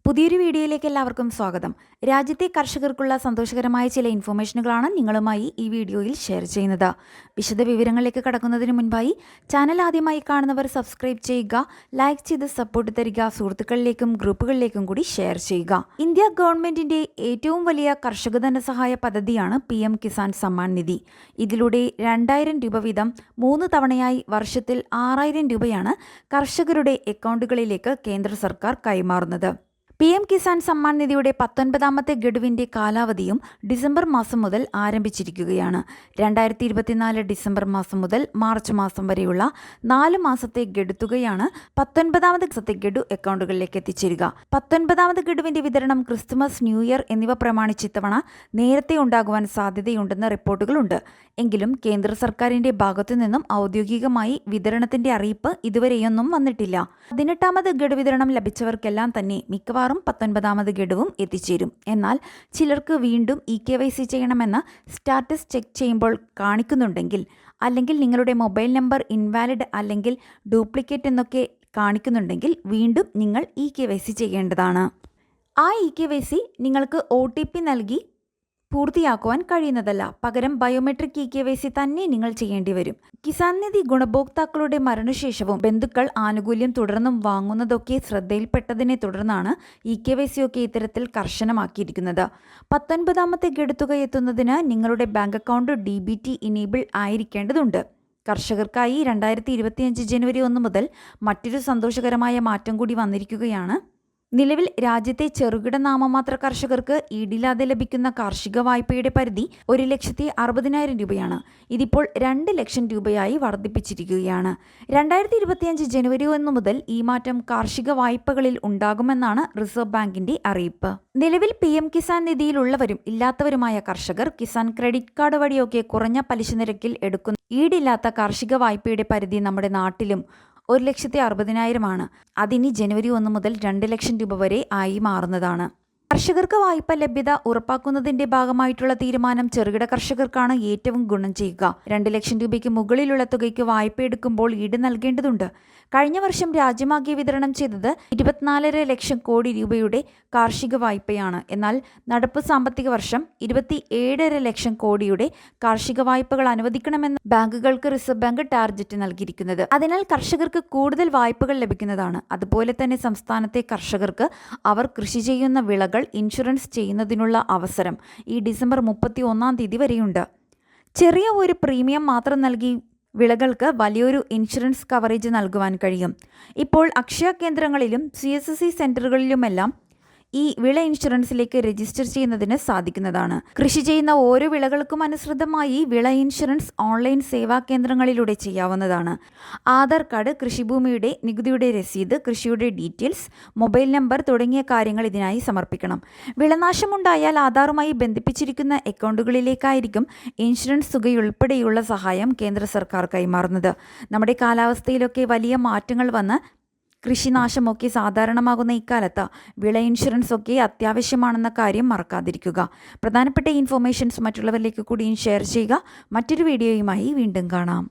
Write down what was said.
പുതിയൊരു വീഡിയോയിലേക്ക് എല്ലാവർക്കും സ്വാഗതം. രാജ്യത്തെ കർഷകർക്കുള്ള സന്തോഷകരമായ ചില ഇൻഫോർമേഷനുകളാണ് നിങ്ങളുമായി ഈ വീഡിയോയിൽ ഷെയർ ചെയ്യുന്നത്. വിശദ വിവരങ്ങളിലേക്ക് കടക്കുന്നതിന് മുൻപായി ചാനൽ ആദ്യമായി കാണുന്നവർ സബ്സ്ക്രൈബ് ചെയ്യുക, ലൈക്ക് ചെയ്ത് സപ്പോർട്ട് തരിക, സുഹൃത്തുക്കളിലേക്കും ഗ്രൂപ്പുകളിലേക്കും കൂടി ഷെയർ ചെയ്യുക. ഇന്ത്യ ഗവൺമെന്റിന്റെ ഏറ്റവും വലിയ കർഷക ധനസഹായ പദ്ധതിയാണ് PM കിസാൻ സമ്മാൻ നിധി. ഇതിലൂടെ 2000 രൂപ വീതം 3 തവണയായി വർഷത്തിൽ 6000 രൂപയാണ് കർഷകരുടെ അക്കൗണ്ടുകളിലേക്ക് കേന്ദ്ര സർക്കാർ കൈമാറുന്നത്. PM കിസാൻ സമ്മാൻ നിധിയുടെ 19ാമത്തെ ഗഡുവിന്റെ കാലാവധിയും ഡിസംബർ മാസം മുതൽ ആരംഭിച്ചിരിക്കുകയാണ്. 2024 ഡിസംബർ മാസം മുതൽ മാർച്ച് മാസം വരെയുള്ള 4 മാസത്തെ ഗഡുതുകയാണ് 19ാമത് മാസത്തെ ഗഡു അക്കൗണ്ടുകളിലേക്ക് എത്തിച്ചേരുക. 19ാമത് ഗഡുവിന്റെ വിതരണം ക്രിസ്തുമസ്, ന്യൂ ഇയർ എന്നിവ പ്രമാണിച്ച് ഇത്തവണ നേരത്തെ ഉണ്ടാകുവാൻ സാധ്യതയുണ്ടെന്ന റിപ്പോർട്ടുകളുണ്ട്. എങ്കിലും കേന്ദ്ര സർക്കാരിന്റെ ഭാഗത്തു നിന്നും ഔദ്യോഗികമായി വിതരണത്തിന്റെ അറിയിപ്പ് ഇതുവരെയൊന്നും വന്നിട്ടില്ല. 18ാമത് ഗഡു വിതരണം ലഭിച്ചവർക്കെല്ലാം തന്നെ മിക്കവാറും 19ാമത് ഗഡുവും എത്തിച്ചേരും. എന്നാൽ ചിലർക്ക് വീണ്ടും KYC ചെയ്യണമെന്ന് സ്റ്റാറ്റസ് ചെക്ക് ചെയ്യുമ്പോൾ കാണിക്കുന്നുണ്ടെങ്കിൽ, അല്ലെങ്കിൽ നിങ്ങളുടെ മൊബൈൽ നമ്പർ ഇൻവാലിഡ് അല്ലെങ്കിൽ ഡ്യൂപ്ലിക്കേറ്റ് എന്നൊക്കെ കാണിക്കുന്നുണ്ടെങ്കിൽ വീണ്ടും നിങ്ങൾ KYC ചെയ്യേണ്ടതാണ്. ആ KYC നിങ്ങൾക്ക് OTP നൽകി പൂർത്തിയാക്കുവാൻ കഴിയുന്നതല്ല. പകരം ബയോമെട്രിക് KYC തന്നെ നിങ്ങൾ ചെയ്യേണ്ടി വരും. കിസാൻ നിധി ഗുണഭോക്താക്കളുടെ മരണശേഷവും ബന്ധുക്കൾ ആനുകൂല്യം തുടർന്നും വാങ്ങുന്നതൊക്കെ ശ്രദ്ധയിൽപ്പെട്ടതിനെ തുടർന്നാണ് KYC ഒക്കെ ഇത്തരത്തിൽ കർശനമാക്കിയിരിക്കുന്നത്. 19ാമത്തെ ഗഡുതുക എത്തുന്നതിന് നിങ്ങളുടെ ബാങ്ക് അക്കൗണ്ട് DBT ഇനേബിൾ ആയിരിക്കേണ്ടതുണ്ട്. കർഷകർക്കായി 2025 ജനുവരി 1 മുതൽ മറ്റൊരു സന്തോഷകരമായ മാറ്റം കൂടി വന്നിരിക്കുകയാണ്. നിലവിൽ രാജ്യത്തെ ചെറുകിട നാമമാത്ര കർഷകർക്ക് ഈടില്ലാതെ ലഭിക്കുന്ന കാർഷിക വായ്പയുടെ പരിധി 1,60,000 രൂപയാണ്. ഇതിപ്പോൾ 2 ലക്ഷം രൂപയായി വർദ്ധിപ്പിച്ചിരിക്കുകയാണ്. 2025 ജനുവരി 1 മുതൽ ഈ മാറ്റം കാർഷിക വായ്പകളിൽ ഉണ്ടാകുമെന്നാണ് റിസർവ് ബാങ്കിന്റെ അറിയിപ്പ്. നിലവിൽ PM കിസാൻ നിധിയിലുള്ളവരും ഇല്ലാത്തവരുമായ കർഷകർ കിസാൻ ക്രെഡിറ്റ് കാർഡ് വഴിയൊക്കെ കുറഞ്ഞ പലിശ നിരക്കിൽ എടുക്കുന്ന ഈടില്ലാത്ത കാർഷിക വായ്പയുടെ പരിധി നമ്മുടെ നാട്ടിലും 1,60,000 ആണ്. അതിനി ജനുവരി 1 മുതൽ 2 ലക്ഷം രൂപ വരെ ആയി മാറുന്നതാണ്. കർഷകർക്ക് വായ്പ ലഭ്യത ഉറപ്പാക്കുന്നതിന്റെ ഭാഗമായിട്ടുള്ള തീരുമാനം ചെറുകിട കർഷകർക്കാണ് ഏറ്റവും ഗുണം ചെയ്യുക. 2 ലക്ഷം രൂപയ്ക്ക് മുകളിലുള്ള തുകയ്ക്ക് വായ്പ എടുക്കുമ്പോൾ ഈട് നൽകേണ്ടതുണ്ട്. കഴിഞ്ഞ വർഷം രാജ്യമാകെ വിതരണം ചെയ്തത് 24.5 ലക്ഷം കോടി രൂപയുടെ കാർഷിക വായ്പയാണ്. എന്നാൽ നടപ്പ് സാമ്പത്തിക വർഷം 27.5 ലക്ഷം കോടിയുടെ കാർഷിക വായ്പകൾ അനുവദിക്കണമെന്ന് ബാങ്കുകൾക്ക് റിസർവ് ബാങ്ക് ടാർഗറ്റ് നൽകിയിരിക്കുന്നത്. അതിനാൽ കർഷകർക്ക് കൂടുതൽ വായ്പകൾ ലഭിക്കുന്നതാണ്. അതുപോലെ തന്നെ സംസ്ഥാനത്തെ കർഷകർക്ക് അവർ കൃഷി ചെയ്യുന്ന വിളകൾ ഇൻഷുറൻസ് ചെയ്യുന്നതിനുള്ള അവസരം ഈ ഡിസംബർ 31 തീയതി വരെയുണ്ട്. ചെറിയ ഒരു പ്രീമിയം മാത്രം നൽകി വിളകൾക്ക് വലിയൊരു ഇൻഷുറൻസ് കവറേജ് നൽകുവാൻ കഴിയും. ഇപ്പോൾ അക്ഷയ കേന്ദ്രങ്ങളിലും CSC സെന്ററുകളിലുമെല്ലാം ഈ വിള ഇൻഷുറൻസിലേക്ക് രജിസ്റ്റർ ചെയ്യുന്നതിന് സാധിക്കുന്നതാണ്. കൃഷി ചെയ്യുന്ന ഓരോ വിളകൾക്കും അനുസൃതമായി വിള ഇൻഷുറൻസ് ഓൺലൈൻ സേവാ കേന്ദ്രങ്ങളിലൂടെ ചെയ്യാവുന്നതാണ്. ആധാർ കാർഡ്, കൃഷിഭൂമിയുടെ നികുതിയുടെ രസീത്, കൃഷിയുടെ ഡീറ്റെയിൽസ്, മൊബൈൽ നമ്പർ തുടങ്ങിയ കാര്യങ്ങൾ ഇതിനായി സമർപ്പിക്കണം. വിളനാശമുണ്ടായാൽ ആധാറുമായി ബന്ധിപ്പിച്ചിരിക്കുന്ന അക്കൗണ്ടുകളിലേക്കായിരിക്കും ഇൻഷുറൻസ് തുകയുൾപ്പെടെയുള്ള സഹായം കേന്ദ്ര സർക്കാർ കൈമാറുന്നത്. നമ്മുടെ കാലാവസ്ഥയിലൊക്കെ വലിയ മാറ്റങ്ങൾ വന്ന് കൃഷിനാശമൊക്കെ സാധാരണമാകുന്ന ഇക്കാലത്ത് വിള ഇൻഷുറൻസ് ഒക്കെ അത്യാവശ്യമാണെന്ന കാര്യം മറക്കാതിരിക്കുക. പ്രധാനപ്പെട്ട ഇൻഫോർമേഷൻസ് മറ്റുള്ളവരിലേക്ക് കൂടി ഷെയർ ചെയ്യുക. മറ്റൊരു വീഡിയോയുമായി വീണ്ടും കാണാം.